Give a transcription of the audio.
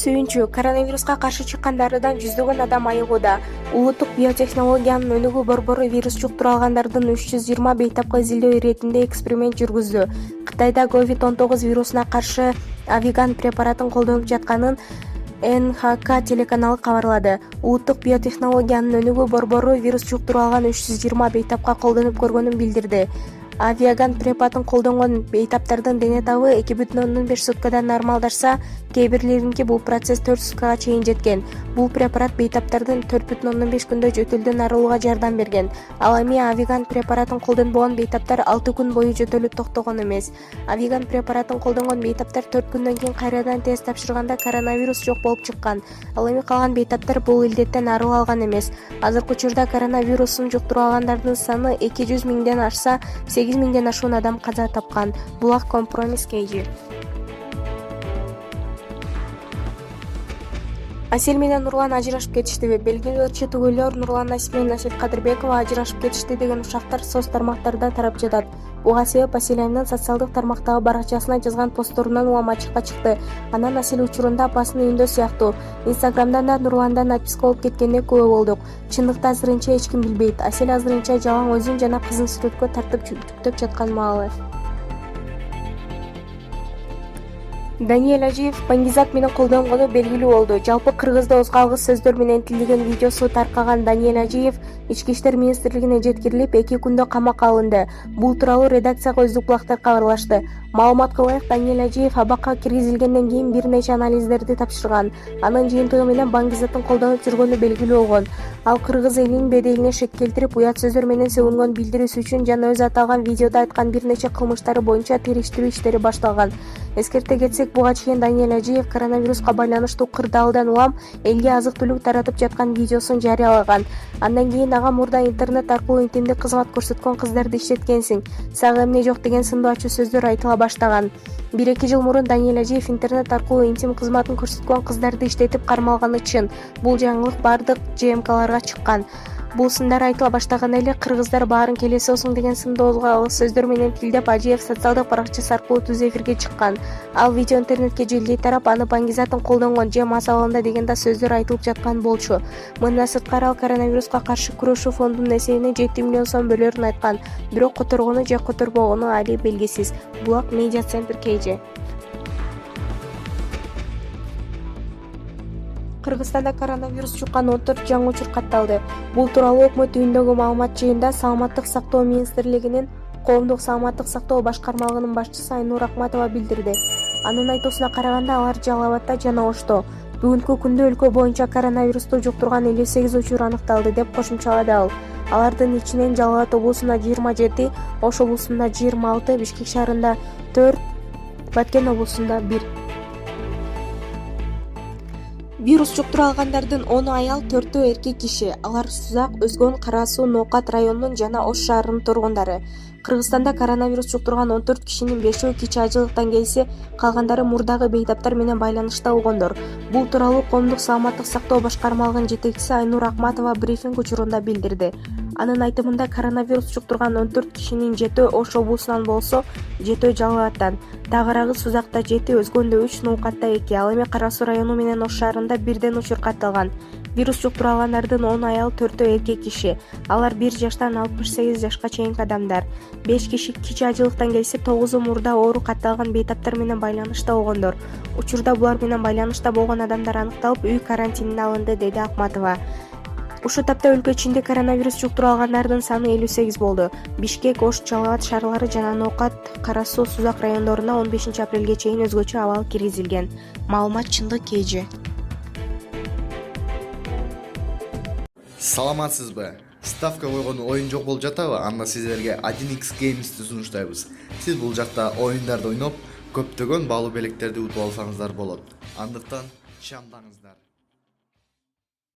Сүйүнчү, коронавируска каршы чыккандардан жүздөгөн адам айыгууда. Улуттук биотехнологиянын өнүгүү борбору вирус жуктура алгандардын 320 бейтапкы изилдөө иретинде эксперимент жүргүздү. Кытайда COVID-19 вирусуна каршы авиган препаратын колдонуп жатканын НХК телеканалы кабарлады. Улуттук биотехнологиянын өнүгүү борбору вирус жуктура алган 320 бейтапка колдонуп көргөнүн билдирди. Авиаган препаратын колдонгон бейтаптардын дене табы 2,5 суткада нормалдашса, кээ бирлеринки бул процесс 4 суткага чейин жеткен. Бул препарат бейтаптардын 4,5 күндө жөтөлдөн арылууга жардам берген. Ал эми авиаган препаратын колдонбогон бейтаптар 6 күн бою жөтөлүп токтогон эмес. Авиаган препаратын колдонгон бейтаптар 4 күндөн кийин кайрадан тест тапшырганда коронавирус жок болуп чыккан. Ал эми калган бейтаптар бул илдеттен арыла алган эмес. Азыркы учурда коронавирусун жуктура алгандардын саны 200 миңден ашса, 8 миңден ашуун адам каза тапкан. Булак компромисс кейжи. Асель менен Нурлан ажырашып кетиштиби? Белгилүү ырчы түгөлөр Нурлан Насип менен Асель Кадырбекова ажырашып кетишти деген ушактар соц тармактарда тарап жатат. Буга себеп Аселянын социалдык тармактагы баракчасына жазган постторунан улам ачыкка чыкты. Анан Асель учурунда апасынын үйүндө сыяктуу. Инстаграмдан да Нурландан отписка болуп кеткенине күбө болдук. Чындыкты азырынча эч ким билбейт. Асель азырынча жалаң өзүн жана кызын сүрөткө тартып жүктөп жаткан маалы. Даниел Ажиев Банги менен колдонгону белгилүү болду. Жалпы кыргызда озгалгыс сөздөр менен тилдеген видеосу таркаган Даниел Ажиев Ички иштер министрлигине жеткирилип 2 күндө камакка алынды. Бул тууралуу редакцияга өздүк булактар кабарлашты. Маалыматка ылайык Даниел Ажиев Абакка киргизилгенден кийин бир нече анализдерди тапшырган. Анын жыйынтыгы менен Бангизаттын колдонуп жүргөнү белгилүү болгон. Ал кыргыз элинин беделине шек келтирип, уят сөздөр менен сөгүнгөн билдирүүсү үчүн жана өзү аталган видеодо айткан бир нече кылмыштары боюнча териштирүү иштери башталган. Эскерте кетсек, буга чейин Даниел Ажиев коронавируска байланыштуу кырдаалдан улам элге азык-түлүк таратып жаткан видеосун жарыялаган. Андан кийин ага мурда интернет аркылуу интимдик кызмат көрсөткөн кыздарды иштеткенсиң, сага эмне жок деген сындуу ачуу сөздөр айтыла баштаган. 1-2 жыл мурун Даниел Ажиев интернет аркылуу интим кызматын көрсөткөн кыздарды иштетип кармалганы чын. Бул жаңылык бардык ЖМКларга чыккан. Бул сындар айтыла баштаганда эле кыргыздар баарын келесиосуң деген сындуу сөздөр менен тилдеп Ажиев социалдык баракчасы аркылуу түз эфирге чыккан. Ал видео интернетке желдей тарап, аны Бангизатын колдонгон же мас абалында деген да сөздөр айтылып жаткан болчу. Мындан сырткары ал коронавируска каршы күрөшүү фондунун эсебине 7 миллион сом бөлөрүн айткан. Бирок которгону же которбогону али белгисиз. Булак медиа центр KG. Кыргызстанда коронавирус жуккан 14 жаңы учур катталды. Бул тууралуу өкмөт үйүндөгү маалымат жыйында Саламаттык сактоо министрлигинин Коомдук саламаттык сактоо башкармалыгынын башчысы Айнур Акматова билдирди. Анын айтуусуна караганда, алар Жалал Абадта жана Ошто бүгүнкү күндө өлкө боюнча коронавирусту жуктурган 58 учур аныкталды деп кошумчалады ал. Алардын ичинен Жалал Абад облусунда 27, Ош облусунда 26, Бишкек шаарында 4, Баткен облусунда 1. Вирус жуктура алгандардын 10 аял, 4 эркек киши. Алар Сузак, Өзгөн, Кара Суу, Ноокат районунун жана Ош шаарынын тургундары. Кыргызстанда коронавирус жуктурган 14 кишинин 5-өө кичи ажылыктан келсе, калгандары мурдагы бейтаптар менен байланышта болгондор. Бул тууралуу Коомдук саламаттык сактоо башкармалыгынын жетекчиси Айнур Акматова брифинг учурунда билдирди. Анын айтымында коронавирус жуктурган 14 кишинин 7-өө Ош облусунан болсо, 7-өө Жалал Абадтан, дагырагы Сузакта 7, Өзгөндө 3, Ноокатта 2, ал эми Кара Суу району менен Ош шаарында бирден учур катталган. Вирус жуктура алгандардын 10 аял, 4 эркек киши. Алар 1 жаштан 68 жашка чейинки адамдар. 5 киши кичи ажылыктан келсе, 9 мурда оору катталган бейтаптар менен байланышта болгондор. Учурда булар менен байланышта болгон адамдар аныкталып, үй карантинине алынды, деди Акматова. Ушул тапта өлкө ичинде коронавирус жуктура алгандардын саны 58 болду. Бишкек, Ош, Жалал Абад шаарлары жана Ноокат, Кара Суу, Сузак райондоруна 15 апрелге чейин өзгөчө абал киргизилген. Маалымат чындык KG. Саламатсызбы? Ставка койгон оюн жок болуп жатабы? Анда сиздерге 1x Games'ти сунуштайбыз. Сиз бул жакта оюндарды ойноп, көптөгөн баалуу белектерди утуп алсаңыздар болот. Андыктан чамдаңыздар.